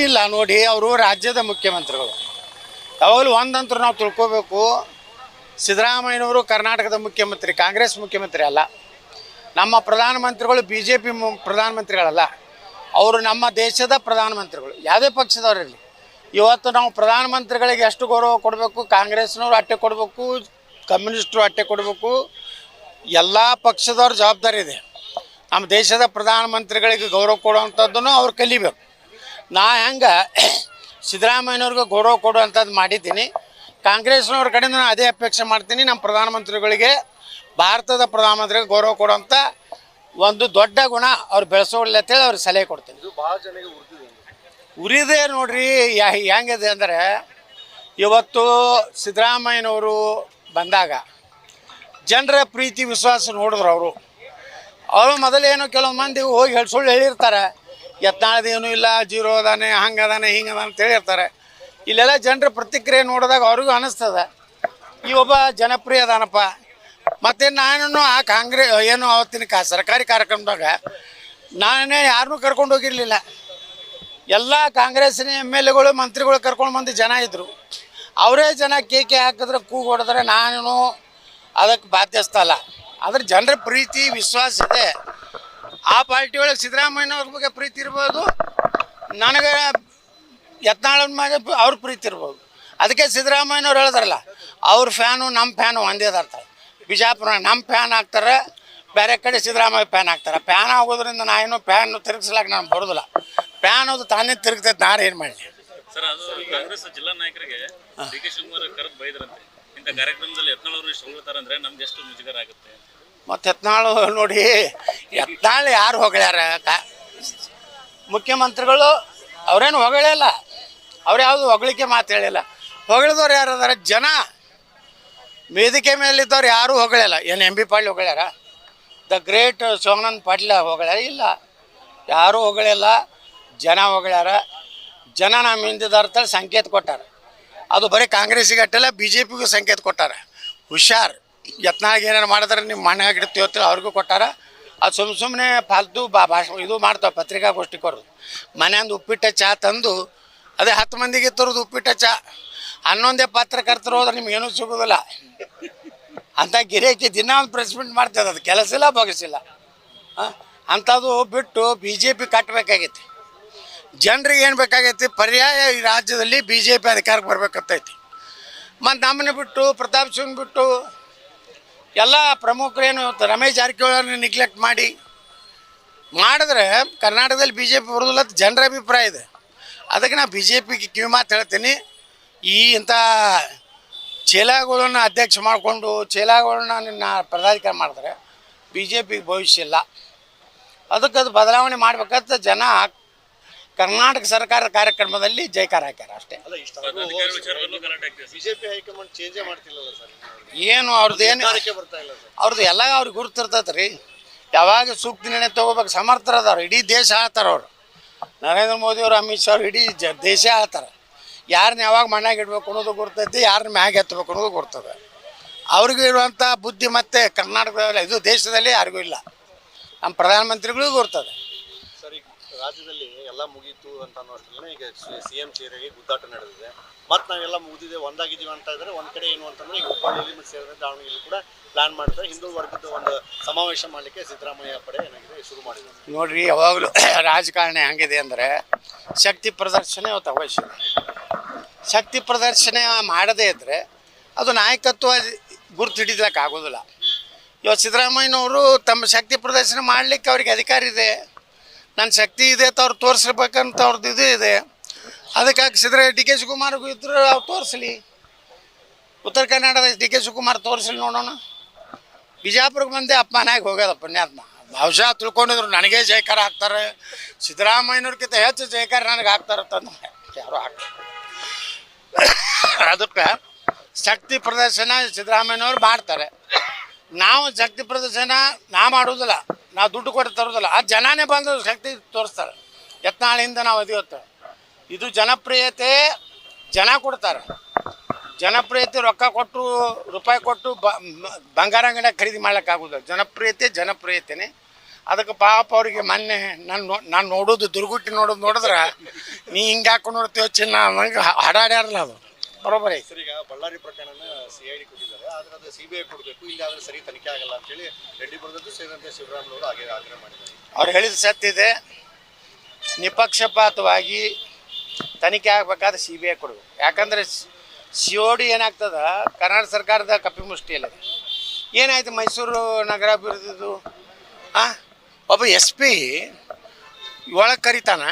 ಏನಿಲ್ಲ ನೋಡಿ, ಅವರು ರಾಜ್ಯದ ಮುಖ್ಯಮಂತ್ರಿಗಳು. ಯಾವಾಗಲೂ ಒಂದಂತರೂ ನಾವು ತಿಳ್ಕೋಬೇಕು, ಸಿದ್ದರಾಮಯ್ಯನವರು ಕರ್ನಾಟಕದ ಮುಖ್ಯಮಂತ್ರಿ, ಕಾಂಗ್ರೆಸ್ ಮುಖ್ಯಮಂತ್ರಿ ಅಲ್ಲ. ನಮ್ಮ ಪ್ರಧಾನಮಂತ್ರಿಗಳು BJP ಪ್ರಧಾನಮಂತ್ರಿಗಳಲ್ಲ, ಅವರು ನಮ್ಮ ದೇಶದ ಪ್ರಧಾನಮಂತ್ರಿಗಳು. ಯಾವುದೇ ಪಕ್ಷದವರಿರಲಿ, ಇವತ್ತು ನಾವು ಪ್ರಧಾನಮಂತ್ರಿಗಳಿಗೆ ಎಷ್ಟು ಗೌರವ ಕೊಡಬೇಕು, ಕಾಂಗ್ರೆಸ್ನವರು ಅಟ್ಟೆ ಕೊಡಬೇಕು, ಕಮ್ಯುನಿಸ್ಟರು ಅಟ್ಟೆ ಕೊಡಬೇಕು. ಎಲ್ಲ ಪಕ್ಷದವ್ರ ಜವಾಬ್ದಾರಿ ಇದೆ. ನಮ್ಮ ದೇಶದ ಪ್ರಧಾನಮಂತ್ರಿಗಳಿಗೆ ಗೌರವ ಕೊಡುವಂಥದ್ದನ್ನು ಅವ್ರು ಕಲಿಬೇಕು. ನಾ ಹೆಂಗೆ ಸಿದ್ದರಾಮಯ್ಯನವ್ರಿಗೆ ಗೌರವ ಕೊಡುವಂಥದ್ದು ಮಾಡಿದ್ದೀನಿ, ಕಾಂಗ್ರೆಸ್ನವ್ರ ಕಡೆಯಿಂದ ನಾನು ಅದೇ ಅಪೇಕ್ಷೆ ಮಾಡ್ತೀನಿ. ನಮ್ಮ ಪ್ರಧಾನಮಂತ್ರಿಗಳಿಗೆ, ಭಾರತದ ಪ್ರಧಾನಮಂತ್ರಿಗೆ ಗೌರವ ಕೊಡುವಂಥ ಒಂದು ದೊಡ್ಡ ಗುಣ ಅವ್ರು ಬೆಳೆಸೋಲ್ಲ ಅಂತೇಳಿ ಅವ್ರಿಗೆ ಸಲಹೆ ಕೊಡ್ತೀನಿ. ಇದು ಭಾಳ ಜನಗೆ ಉರಿದೇ ನೋಡ್ರಿ. ಹೆಂಗಿದೆ ಅಂದರೆ, ಇವತ್ತು ಸಿದ್ದರಾಮಯ್ಯನವರು ಬಂದಾಗ ಜನರ ಪ್ರೀತಿ ವಿಶ್ವಾಸ ನೋಡಿದ್ರು. ಅವರು ಮೊದಲೇನು ಕೆಲವು ಮಂದಿ ಹೋಗಿ ಸುಳ್ಳು ಹೇಳಿರ್ತಾರೆ, ಯತ್ನಾಳದೇನೂ ಇಲ್ಲ, ಜೀರೋ ಅದಾನೆ, ಹಂಗದಾನೆ, ಹಿಂಗದಾನೆ ಅಂತ ಹೇಳಿರ್ತಾರೆ. ಇಲ್ಲೆಲ್ಲ ಜನರ ಪ್ರತಿಕ್ರಿಯೆ ನೋಡಿದಾಗ ಅವ್ರಿಗೂ ಅನ್ನಿಸ್ತದೆ, ಈ ಒಬ್ಬ ಜನಪ್ರಿಯ ಅದಾನಪ್ಪ. ಮತ್ತು ನಾನು ಆ ಕಾಂಗ್ರೆಸ್ ಏನು ಅವತ್ತಿನ ಸರ್ಕಾರಿ ಕಾರ್ಯಕ್ರಮದಾಗ ನಾನೇ ಯಾರನ್ನೂ ಕರ್ಕೊಂಡು ಹೋಗಿರಲಿಲ್ಲ. ಎಲ್ಲ ಕಾಂಗ್ರೆಸ್ಸಿನ MLAಗಳು, ಮಂತ್ರಿಗಳು ಕರ್ಕೊಂಡು ಬಂದು ಜನ ಇದ್ದರು. ಅವರೇ ಜನ ಕೇಕೆ ಹಾಕಿದ್ರೆ, ಕೂಗು ಹೊಡೆದ್ರೆ ನಾನು ಅದಕ್ಕೆ ಬಾಧ್ಯಸ್ಥ ಅಲ್ಲ. ಆದರೆ ಜನರ ಪ್ರೀತಿ ವಿಶ್ವಾಸ ಇದೆ. ಆ ಪಾರ್ಟಿ ಒಳಗೆ ಸಿದ್ದರಾಮಯ್ಯನವ್ರ ಬಗ್ಗೆ ಪ್ರೀತಿ ಇರ್ಬೋದು, ನನಗೆ ಯತ್ನಾಳನ ಮ್ಯಾಗೆ ಅವ್ರ ಪ್ರೀತಿ ಇರ್ಬೋದು. ಅದಕ್ಕೆ ಸಿದ್ದರಾಮಯ್ಯನವ್ರು ಹೇಳಿದ್ರಲ್ಲ, ಅವ್ರ ಫ್ಯಾನು ನಮ್ಮ ಫ್ಯಾನು ಒಂದೇ ಇದಾರ್ತಾರೆ. ಬಿಜಾಪುರ ನಮ್ಮ ಫ್ಯಾನ್ ಆಗ್ತಾರೆ, ಬೇರೆ ಕಡೆ ಸಿದ್ದರಾಮಯ್ಯ ಫ್ಯಾನ್ ಆಗ್ತಾರೆ. ಫ್ಯಾನ್ ಆಗೋದ್ರಿಂದ ನಾನು ಫ್ಯಾನ್ ತಿರುಗಿಸ್ಲಾಕ ನಾನು ಬರೋದಿಲ್ಲ. ಫ್ಯಾನ್ ಅದು ತಾನೇ ತಿರುಗ್ತೈತೆ, ನಾನು ಏನು ಮಾಡಲಿ. ಸರ್, ಅದು ಕಾಂಗ್ರೆಸ್ ಜಿಲ್ಲಾ ನಾಯಕರಿಗೆ DK ಶಿವಕುಮಾರ್ ಕರೆದು ಬೈದ್ರಂತೆ. ಇಂಥ ಕಾರ್ಯಕ್ರಮದಲ್ಲಿ ಯತ್ನಾಳ್ ಅವರು ಇಷ್ಟು ಹೊಗಳ್ತಾರಂದ್ರೆ ನಮ್ಗೆ ಎಷ್ಟು ಮುಜುಗರ ಆಗುತ್ತೆ. ಮತ್ತು ಯತ್ನಾಳು ನೋಡಿ, ಯತ್ನಾಳು ಯಾರು ಹೊಗಳ್ಯಾರ? ಮುಖ್ಯಮಂತ್ರಿಗಳು ಅವರೇನು ಹೊಗಳಿಲ್ಲ, ಅವ್ರು ಯಾವುದು ಹೊಗಳಿಕೆ ಮಾತು ಹೇಳಿಲ್ಲ. ಹೊಗಳಿದವ್ರು ಯಾರು ಅದಾರ? ಜನ. ವೇದಿಕೆ ಮೇಲಿದ್ದವ್ರು ಯಾರೂ ಹೊಗಳಿಲ್ಲ. ಏನು MB ಪಾಟೀಲ್ ಹೊಗಳ್ಯಾರ? ದ ಗ್ರೇಟ್ ಸೋಮನಾಥ್ ಪಾಟೀಲ್ ಹೊಗಳ್ಯಾರ? ಇಲ್ಲ, ಯಾರೂ ಹೊಗಳಿಲ್ಲ. ಜನ ಹೊಗಳ್ಯಾರ. ಜನ ನಮ್ಮ ಹಿಂದಿದಾರ್ತೇಳಿ ಸಂಕೇತ ಕೊಟ್ಟಾರೆ. ಅದು ಬರೀ ಕಾಂಗ್ರೆಸ್ಸಿಗೆ ಅಟ್ಟಲ್ಲ, BJPಗೂ ಸಂಕೇತ ಕೊಟ್ಟಾರೆ. ಹುಷಾರ್, ಯತ್ನಾಳಿಗೆ ಏನಾರು ಮಾಡಿದ್ರೆ ನಿಮ್ಮ ಮನೆ ಆಗಿಡ್ತೀವಿ ಅಂತೇಳಿ ಅವ್ರಿಗೂ ಕೊಟ್ಟಾರ. ಅದು ಸುಮ್ಮನೆ ಫಾಲ್ತು ಭಾಷೆ ಇದು ಮಾಡ್ತಾವೆ ಪತ್ರಿಕಾಗೋಷ್ಠಿ ಕೊಡೋದು. ಮನೆಯಂದು ಉಪ್ಪಿಟ್ಟ ಚಹಾ ತಂದು ಅದೇ 10 ಮಂದಿಗೆ ತರೋದು ಉಪ್ಪಿಟ್ಟ ಚಹಾ. 11 ಪತ್ರಕರ್ತರು ಹೋದ್ರೆ ನಿಮ್ಗೇನೂ ಸಿಗೋದಿಲ್ಲ. ಅಂಥ ಗಿರಾಕಿ ದಿನ ಒಂದು ಪ್ರೆಸ್ ಮೀಟ್ ಮಾಡ್ತದೆ. ಅದು ಕೆಲಸ ಇಲ್ಲ, ಬಗಸಿಲ್ಲ. ಅಂಥದ್ದು ಬಿಟ್ಟು BJP ಕಟ್ಟಬೇಕಾಗೈತಿ. ಜನರಿಗೆ ಏನು ಬೇಕಾಗೈತಿ? ಪರ್ಯಾಯ ಈ ರಾಜ್ಯದಲ್ಲಿ BJP ಅಧಿಕಾರಕ್ಕೆ ಬರ್ಬೇಕಂತೈತಿ. ಮತ್ತು ನಮ್ಮನ್ನ ಬಿಟ್ಟು, ಪ್ರತಾಪ್ ಸಿಂಗ್ ಬಿಟ್ಟು ಎಲ್ಲ ಪ್ರಮುಖರೇನು ರಮೇಶ್ ಜಾರಕಿಹೊಳಿ ನೆಗ್ಲೆಕ್ಟ್ ಮಾಡಿದ್ರೆ ಕರ್ನಾಟಕದಲ್ಲಿ BJP ಬರೋದಿಲ್ಲ ಅಂತ ಜನರ ಅಭಿಪ್ರಾಯ ಇದೆ. ಅದಕ್ಕೆ ನಾನು BJPಗೆ ಕಿವಿ ಮಾತು ಹೇಳ್ತೀನಿ. ಇಂಥ ಚೇಲಾಗಳನ್ನು ಅಧ್ಯಕ್ಷ ಮಾಡಿಕೊಂಡು ಚೇಲಾಗಳನ್ನ ನಿನ್ನ ಪದಾಧಿಕಾರಿ ಮಾಡಿದ್ರೆ BJPಗೆ ಭವಿಷ್ಯ ಇಲ್ಲ. ಅದಕ್ಕೆ ಅದು ಬದಲಾವಣೆ ಮಾಡ್ಬೇಕಂತ ಜನ ಕರ್ನಾಟಕ ಸರ್ಕಾರದ ಕಾರ್ಯಕ್ರಮದಲ್ಲಿ ಜೈಕಾರ ಹಾಕ್ಯಾರ ಅಷ್ಟೇ. BJP ಹೈಕಮಾಂಡ್ ಚೇಂಜೇ ಮಾಡ್ತಿಲ್ಲ ಸರ್. ಏನು ಅವ್ರದ್ದು ಎಲ್ಲ ಅವ್ರಿಗೆ ಗುರುತಿರ್ತೈತೆ ರೀ. ಯಾವಾಗ ಸೂಕ್ತ ನಿರ್ಣಯ ತೊಗೋಬೇಕು ಸಮರ್ಥರದವ್ರು. ಇಡೀ ದೇಶ ಆಳ್ತಾರೆ ಅವರು. ನರೇಂದ್ರ ಮೋದಿಯವರು, ಅಮಿತ್ ಶಾ ಅವರು ಇಡೀ ದೇಶ ಆಳ್ತಾರೆ. ಯಾರನ್ನ ಯಾವಾಗ ಮಣ್ಣಾಗ ಇಡ್ಬೇಕು ಅನ್ನೋದು ಗುರ್ತೈತಿ, ಯಾರನ್ನ ಮ್ಯಾಗ ಎತ್ತಬೇಕು ಅನ್ನೋದು ಗುರ್ತದೆ. ಅವ್ರಿಗೂ ಇರುವಂಥ ಬುದ್ಧಿ ಮತ್ತು ಕರ್ನಾಟಕದಲ್ಲಿ ಇದು ದೇಶದಲ್ಲಿ ಯಾರಿಗೂ ಇಲ್ಲ. ನಮ್ಮ ಪ್ರಧಾನಮಂತ್ರಿಗಳಿಗೂ ಗುರ್ತದೆ. ಸರ್, ಈಗ ರಾಜ್ಯದಲ್ಲಿ ಎಲ್ಲ ಮುಗೀತು ಅಂತ ಅನ್ನೋ ಅಷ್ಟರಲ್ಲಿ ಈಗ CM ಚೇರಿಗೆ ಗುದ್ದಾಟ ನಡೆದಿದೆ. ಮತ್ತು ನಾವೆಲ್ಲ ಮುಗಿದಿದೆ, ಒಂದಾಗಿದ್ದೀವಿ ಅಂತ ಇದ್ದಾರೆ. ಒಂದು ಕಡೆ ಏನು ಅಂತಂದರೆ ಈಗ ಹುಬ್ಬಳ್ಳಿಯಲ್ಲಿ ಮತ್ತು ಸೇರಿದ್ರೆ ದಾವಣಗೆರೆಯಲ್ಲಿ ಕೂಡ ಪ್ಲಾನ್ ಮಾಡ್ತಾರೆ. ಹಿಂದುಳಿದ ವರ್ಗದ ಒಂದು ಸಮಾವೇಶ ಮಾಡಲಿಕ್ಕೆ ಸಿದ್ದರಾಮಯ್ಯ ಪಡೆ ಏನಾಗಿದೆ ಶುರು ಮಾಡಿದ್ದಾರೆ. ನೋಡಿರಿ, ಯಾವಾಗಲೂ ರಾಜಕಾರಣ ಹೆಂಗಿದೆ ಅಂದರೆ ಶಕ್ತಿ ಪ್ರದರ್ಶನ ಇವತ್ತು ಅವಶ್ಯ. ಶಕ್ತಿ ಪ್ರದರ್ಶನ ಮಾಡದೇ ಇದ್ದರೆ ಅದು ನಾಯಕತ್ವ ಗುರುತು ಹಿಡಿದಕ್ಕೆ ಆಗೋದಿಲ್ಲ. ಇವತ್ತು ಸಿದ್ದರಾಮಯ್ಯನವರು ತಮ್ಮ ಶಕ್ತಿ ಪ್ರದರ್ಶನ ಮಾಡಲಿಕ್ಕೆ ಅವ್ರಿಗೆ ಅಧಿಕಾರ ಇದೆ. ನನ್ನ ಶಕ್ತಿ ಇದೆ ಅಂತ ಅವ್ರು ತೋರಿಸ್ಬೇಕಂತ ಅವ್ರದ್ದು ಇದು ಇದೆ. ಅದಕ್ಕಾಗಿ DK ಶಿವಕುಮಾರ್ಗೂ ಇದ್ದರೂ ಅವ್ರು ತೋರಿಸಲಿ. ಉತ್ತರ ಕನ್ನಡದ DK ಶಿವಕುಮಾರ್ ತೋರಿಸಲಿ, ನೋಡೋಣ. ಬಿಜಾಪುರಕ್ಕೆ ಬಂದೆ ಅಪಮಾನ ಆಗಿ ಹೋಗ್ಯದ ಪುಣ್ಯಾತ್ಮ. ಬಹುಶಃ ತಿಳ್ಕೊಂಡಿದ್ರು ನನಗೆ ಜಯಕಾರ ಹಾಕ್ತಾರೆ, ಸಿದ್ದರಾಮಯ್ಯನವ್ರಿಗಿಂತ ಹೆಚ್ಚು ಜಯಕಾರ ನನಗೆ ಹಾಕ್ತಾರೆ ಅಂತಂದ್ರೆ ಯಾರು ಹಾಕ್ತಾರೆ. ಅದಕ್ಕೆ ಶಕ್ತಿ ಪ್ರದರ್ಶನ ಸಿದ್ದರಾಮಯ್ಯನವ್ರು ಮಾಡ್ತಾರೆ. ನಾವು ಶಕ್ತಿ ಪ್ರದರ್ಶನ ಮಾಡೋದಿಲ್ಲ, ನಾವು ದುಡ್ಡು ಕೊಟ್ಟು ತರೋದಿಲ್ಲ. ಆ ಜನನೇ ಬಂದು ಶಕ್ತಿ ತೋರಿಸ್ತಾರೆ. ಯತ್ನಾಳಿಂದ ನಾವು ಅದಿವತ್ತು ಇದು ಜನಪ್ರಿಯತೆ ಜನ ಕೊಡ್ತಾರೆ. ಜನಪ್ರಿಯತೆ ರೊಕ್ಕ ಕೊಟ್ಟು ರೂಪಾಯಿ ಕೊಟ್ಟು ಬಂಗಾರ ಅಂಗಡಿ ಖರೀದಿ ಮಾಡ್ಲಿಕ್ಕಾಗೋದಿಲ್ಲ. ಜನಪ್ರಿಯತೆನೇ. ಅದಕ್ಕೆ ಪಾಪ ಅವ್ರಿಗೆ ಮೊನ್ನೆ ನಾನು ನೋಡೋದು ದುರ್ಗುಟ್ಟಿ ನೋಡಿದ್ರೆ ನೀ ಹಿಂಗೆ ಹಾಕೊಂಡು ನೋಡ್ತೀವೋ ಚಿನ್ನ ನಂಗೆ ಹಾಡಾಡ್ಯಾರಲ್ಲ ಅದು ಬರೋಬ್ಬರಿ. ಸರ್, ಈಗ ಬಳ್ಳಾರಿ ಪ್ರಕರಣನ CID ಕೊಟ್ಟಿದ್ದಾರೆ, ಆದ್ರೆ ಅದು CBI ಕೊಡಬೇಕು, ಇಲ್ಲಿ ಆದ್ರೆ ಸರಿ ತನಿಖೆ ಆಗಲ್ಲ ಅಂತೇಳಿ ರೆಡ್ಡಿ ಬರೆದದ್ದು ಸೇರಿದಂತೆ ಶಿವರಾಮುಲು ಅವರು ಆಗ್ರಹ ಮಾಡಿದ್ದಾರೆ. ಅವ್ರು ಹೇಳಿದ ಸತ್ತಿದೆ, ನಿಪಕ್ಷಪಾತವಾಗಿ ತನಿಖೆ ಆಗಬೇಕಾದ್ರೆ CBI ಕೊಡಬೇಕು. ಯಾಕಂದರೆ COD ಏನಾಗ್ತದ ಕರ್ನಾಟಕ ಸರ್ಕಾರದ ಕಪಿಮುಷ್ಟಿಯಲ್ಲಿ ಏನಾಯ್ತು ಮೈಸೂರು ನಗರಾಭಿವೃದ್ಧಿದು ಒಬ್ಬ SP ಒಳಗೆ ಕರಿತಾನೆ,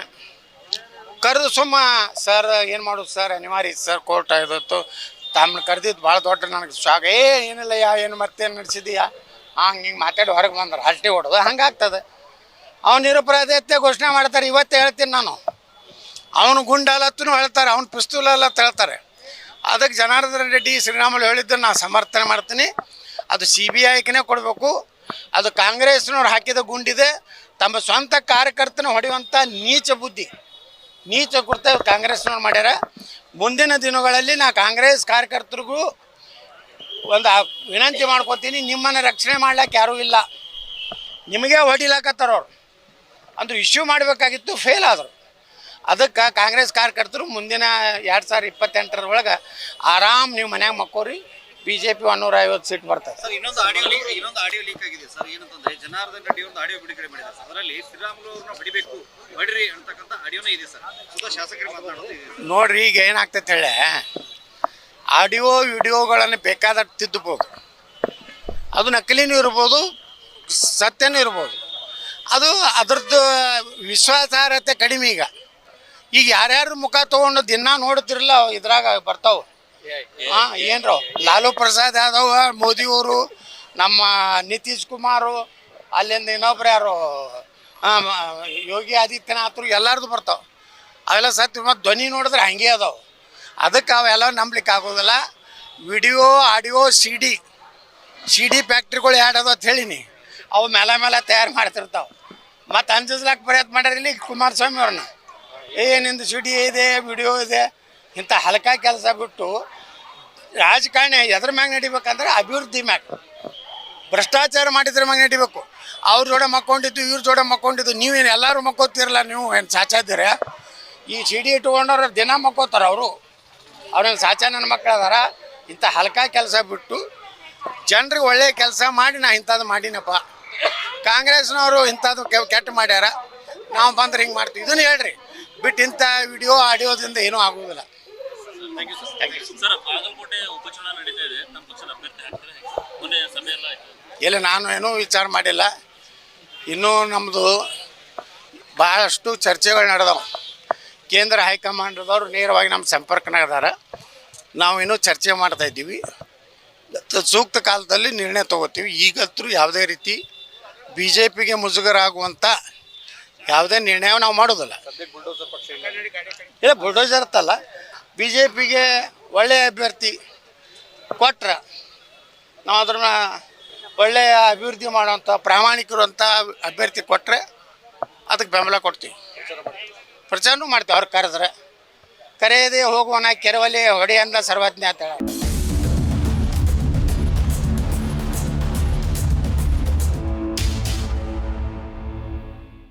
ಕರೆದು ಸುಮ್ಮ ಸರ್ ಏನು ಮಾಡೋದು ಸರ್ ಅನಿವಾರ್ಯ ಸರ್ ಕೋರ್ಟ್ ಆಗಿತ್ತು ತಮ್ಮನ್ನ ಕರೆದಿದ್ದು ಭಾಳ ದೊಡ್ಡ ನನಗೆ ಶಾಕ್. ಏನಿಲ್ಲ ಏನು ಮತ್ತೇನು ನಡೆಸಿದೀಯಾ ಹಿಂಗೆ ಮಾತಾಡಿ ಹೊರಗೆ ಬಂದ್ರೆ ಹಲ್ಟಿ ಹೊಡೋದು ಹಂಗಾಗ್ತದೆ. ಅವ್ನು ನಿರಪರಾಧಿಯತ್ತೆ ಘೋಷಣೆ ಮಾಡ್ತಾರೆ. ಇವತ್ತೇ ಹೇಳ್ತೀನಿ ನಾನು, ಅವನು ಗುಂಡಾಲತ್ತೂ ಹೇಳ್ತಾರೆ, ಅವ್ನು ಪಿಸ್ತೂಲಲ್ಲ ಹೇಳ್ತಾರೆ. ಅದಕ್ಕೆ ಜನಾರ್ದನ ರೆಡ್ಡಿ ಶ್ರೀರಾಮುಲು ಹೇಳಿದ್ದನ್ನು ನಾನು ಸಮರ್ಥನೆ ಮಾಡ್ತೀನಿ. ಅದು CBIಗೆ ಕೊಡಬೇಕು. ಅದು ಕಾಂಗ್ರೆಸ್ನವ್ರು ಹಾಕಿದ ಗುಂಡಿದೆ. ತಮ್ಮ ಸ್ವಂತ ಕಾರ್ಯಕರ್ತನ ಹೊಡೆಯುವಂಥ ನೀಚ ಕೃತ್ಯ ಕಾಂಗ್ರೆಸ್ನವ್ರು ಮಾಡ್ಯಾರ. ಮುಂದಿನ ದಿನಗಳಲ್ಲಿ ನಾ ಕಾಂಗ್ರೆಸ್ ಕಾರ್ಯಕರ್ತರಿಗೂ ಒಂದು ವಿನಂತಿ ಮಾಡ್ಕೊತೀನಿ, ನಿಮ್ಮನ್ನು ರಕ್ಷಣೆ ಮಾಡ್ಲಿಕ್ಕೆ ಯಾರೂ ಇಲ್ಲ, ನಿಮಗೆ ಹೊಡಿಲಾಕತ್ತಾರ ಅವ್ರು. ಅಂದ್ರೆ ಇಶ್ಯೂ ಮಾಡಬೇಕಾಗಿತ್ತು, ಫೇಲ್ ಆದರು. ಅದಕ್ಕೆ ಕಾಂಗ್ರೆಸ್ ಕಾರ್ಯಕರ್ತರು ಮುಂದಿನ 2028 ಒಳಗೆ ಆರಾಮ್ ನೀವು ಮನ್ಯಾಗ ಮಕ್ಕೋರಿ, BJP 150 ಸೀಟ್ ಬರ್ತದೆ. ಸರ್, ಇನ್ನೊಂದು ಆಡಿಯೋ ಲೀಕ್ ಆಗಿದೆ ಸರ್. ಏನಂತಂದ್ರೆ ಜನಾರ್ದನ್ ರೆಡ್ಡಿ ಒಂದು ಆಡಿಯೋ ಬಿಡುಗಡೆ ಮಾಡಿದ್ದಾರೆ ಸರ್. ಅದರಲ್ಲಿ ಶ್ರೀರಾಮುಲು ಅವ್ರನ್ನ ಹೊಡಿಬೇಕು, ಹೊಡ್ರಿ ಅಂತಕ್ಕಂಥ ಆಡಿಯೋನೇ ಇದೆ ಸರ್. ಸುಧಾ ಶಾಸಕರು ಮಾತನಾಡೋದು ಇದೆ. ನೋಡ್ರಿ, ಈಗ ಏನಾಗ್ತೈತೆ ಹೇಳಿ, ಆಡಿಯೋ ವಿಡಿಯೋಗಳನ್ನು ಬೇಕಾದಷ್ಟು ತಿದ್ದಬೋದು. ಅದು ನಕಲಿನೂ ಇರ್ಬೋದು, ಸತ್ಯನೂ ಇರ್ಬೋದು. ಅದು ಅದ್ರದ್ದು ವಿಶ್ವಾಸಾರ್ಹತೆ ಕಡಿಮೆ. ಈಗ ಯಾರ್ಯಾರು ಮುಖ ತೊಗೊಂಡು ದಿನ ನೋಡ್ತಿರಲ್ಲ ಇದ್ರಾಗ ಬರ್ತಾವೆ. ಏನ್ರೋ ಲಾಲು ಪ್ರಸಾದ್ ಯಾದವ್, ಮೋದಿಯವರು, ನಮ್ಮ ನಿತೀಶ್ ಕುಮಾರು, ಅಲ್ಲಿಂದ ಇನ್ನೊಬ್ರು ಯಾರು ಯೋಗಿ ಆದಿತ್ಯನಾಥರು, ಎಲ್ಲರದು ಬರ್ತಾವೆ. ಅವೆಲ್ಲ ಸತ್ಯ. ಮತ್ತು ಧ್ವನಿ ನೋಡಿದ್ರೆ ಹಂಗೆ ಅದಾವೆ. ಅದಕ್ಕೆ ಅವೆಲ್ಲ ನಂಬ್ಲಿಕ್ಕೆ ಆಗೋದಿಲ್ಲ. ವಿಡಿಯೋ ಆಡಿಯೋ CD ಫ್ಯಾಕ್ಟ್ರಿಗಳು ಯಾಡೋದು ಅಂತ ಹೇಳೀನಿ, ಅವು ಮೇಲೆ ತಯಾರು ಮಾಡ್ತಿರ್ತಾವೆ. ಮತ್ತು ಅಂಜಿಸ್ಲಾಕ ಪ್ರಯತ್ನ ಮಾಡ್ಯಾರ ಇಲ್ಲಿ ಕುಮಾರಸ್ವಾಮಿ ಅವ್ರನ್ನ. ನಿಂದು CD ಇದೆ, ವಿಡಿಯೋ ಇದೆ, ಇಂಥ ಹಲ್ಕ ಕೆಲಸ ಬಿಟ್ಟು ರಾಜಕಾರಣ ಎದ್ರ ಮ್ಯಾಗ ನಡಿಬೇಕಂದ್ರೆ ಅಭಿವೃದ್ಧಿ ಮ್ಯಾಗ, ಭ್ರಷ್ಟಾಚಾರ ಮಾಡಿದ್ರ ಮ್ಯಾಗ ನಡಿಬೇಕು. ಅವ್ರ ಜೋಡೆ ಮಕ್ಕೊಂಡಿದ್ದು, ಇವ್ರ ಜೋಡೆ ಮಕ್ಕೊಂಡಿದ್ದು. ನೀವೇನು ಎಲ್ಲರೂ ಮಕ್ಕೋತಿರಲ್ಲ, ನೀವು ಏನು ಸಾಚಾದಿರ? ಈ CD ಇಟ್ಕೊಂಡವ್ರು ದಿನ ಮಕ್ಕೋತಾರೆ. ಅವ್ರೇನು ಸಾಚಾ ನನ್ನ ಮಕ್ಕಳು ಅದಾರ. ಇಂಥ ಹಲ್ಕ ಕೆಲಸ ಬಿಟ್ಟು ಜನರಿಗೆ ಒಳ್ಳೆಯ ಕೆಲಸ ಮಾಡಿ ನಾ ಇಂಥದ್ದು ಮಾಡೀನಪ್ಪ. ಕಾಂಗ್ರೆಸ್ನವರು ಇಂಥದ್ದು ಕೆಟ್ಟ ಮಾಡ್ಯಾರ, ನಾವು ಬಂದ್ರೆ ಹಿಂಗೆ ಮಾಡ್ತೀವಿ. ಇದನ್ನು ಹೇಳ್ರಿ ಬಿಟ್ಟು ಇಂಥ ವಿಡಿಯೋ ಆಡಿಯೋದಿಂದ ಏನೂ ಆಗೋದಿಲ್ಲ. ಸರ್, ಬಾಗಲಕೋಟೆ ಉಪಚುನಾವಣೆ ನಡೀತಾ ಇದೆ, ನಮ್ಮ ಪಕ್ಷದ ಅಭ್ಯರ್ಥಿ ಹಾಕ್ತಾರೆ, ಮೊನ್ನೆ ಸಭೆ ಎಲ್ಲ ಆಯಿತು. ಇಲ್ಲ, ನಾನು ಏನೂ ವಿಚಾರ ಮಾಡಿಲ್ಲ. ಇನ್ನೂ ನಮ್ಮದು ಭಾಳಷ್ಟು ಚರ್ಚೆಗಳು ನಡೆದವು. ಕೇಂದ್ರ ಹೈಕಮಾಂಡ್ದವರು ನೇರವಾಗಿ ನಮ್ಮ ಸಂಪರ್ಕನಾಗ ಅದಾರ. ನಾವು ಇನ್ನೂ ಚರ್ಚೆ ಮಾಡ್ತಾಯಿದ್ದೀವಿ. ಸೂಕ್ತ ಕಾಲದಲ್ಲಿ ನಿರ್ಣಯ ತೊಗೋತೀವಿ. ಈಗಂತೂ ಯಾವುದೇ ರೀತಿ BJPಗೆ ಮುಜುಗರ ಆಗುವಂಥ ಯಾವುದೇ ನಿರ್ಣಯ ನಾವು ಮಾಡೋದಿಲ್ಲ. ಇಲ್ಲ, ಬುಲ್ಡೋಜರ್ ಅಂತಲ್ಲ, BJPಗೆ ಒಳ್ಳೆಯ ಅಭ್ಯರ್ಥಿ ಕೊಟ್ರೆ ನಾವು ಅದನ್ನು ಒಳ್ಳೆಯ ಅಭಿವೃದ್ಧಿ ಮಾಡೋವಂಥ ಪ್ರಾಮಾಣಿಕರು ಅಂತ ಅಭ್ಯರ್ಥಿ ಕೊಟ್ಟರೆ ಅದಕ್ಕೆ ಬೆಂಬಲ ಕೊಡ್ತೀವಿ. ಪ್ರಚಾರನೂ ಮಾಡ್ತೀವಿ. ಅವ್ರು ಕರೆದ್ರೆ ಕರೆಯದೇ ಹೋಗುವನ ಕೆರವಲ್ಲಿ ಹೊಡೆಯಂದ ಸರ್ವಜ್ಞ ಅಂತ ಹೇಳ.